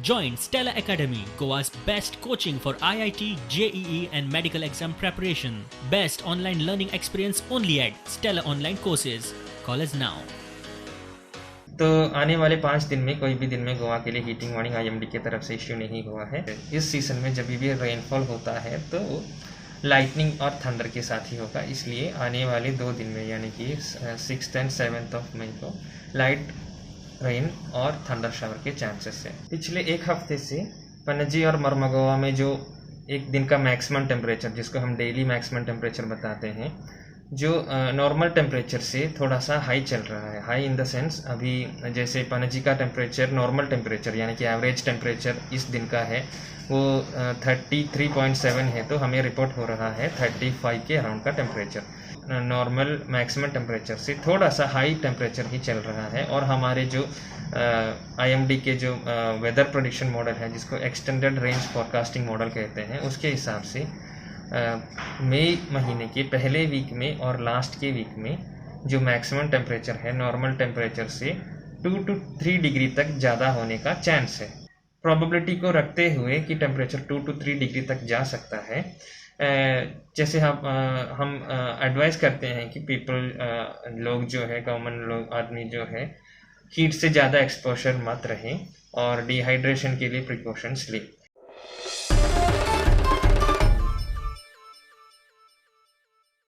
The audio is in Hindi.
Join Stella Academy, Goa's best coaching for IIT, JEE and medical exam preparation. Best online learning experience only at Stella Online Courses. Call us now. तो आने वाले 5 दिन में कोई भी दिन में गोवा के लिए हीटिंग वार्निंग आईएमडी की तरफ से इश्यू नहीं हुआ है। इस सीज़न में जब भी रेनफॉल होता है तो लाइटनिंग और थंडर के साथ ही होगा, इसलिए आने वाले 2 दिन में यानी कि 6th and 7th of May को लाइट रेन और थंडर शावर के चांसेस है। पिछले एक हफ्ते से पणजी और मर्मगोवा में जो एक दिन का मैक्सिमम टेम्परेचर, जिसको हम डेली मैक्सिमम टेम्परेचर बताते हैं, जो नॉर्मल टेम्परेचर से थोड़ा सा हाई चल रहा है। हाई इन द सेंस, अभी जैसे पणजी का टेम्परेचर नॉर्मल टेम्परेचर यानी कि एवरेज टेम्परेचर इस दिन का है वो 33.7 है, तो हमें रिपोर्ट हो रहा है 35 के अराउंड का टेम्परेचर। नॉर्मल मैक्सिमम टेम्परेचर से थोड़ा सा हाई टेम्परेचर ही चल रहा है। और हमारे जो आईएमडी के जो वेदर प्रेडिक्शन मॉडल है, जिसको एक्सटेंडेड रेंज फॉरकास्टिंग मॉडल कहते हैं, उसके हिसाब से मई महीने के पहले वीक में और लास्ट के वीक में जो मैक्सिमम टेम्परेचर है नॉर्मल टेम्परेचर से 2 to 3 डिग्री तक ज़्यादा होने का चांस है। प्रोबेबिलिटी को रखते हुए कि टेम्परेचर 2 to 3 डिग्री तक जा सकता है, जैसे हम एडवाइस करते हैं कि लोग जो है, कॉमन लोग, आदमी जो है, हीट से ज़्यादा एक्सपोजर मत रहें और डिहाइड्रेशन के लिए प्रिकॉशंस लें।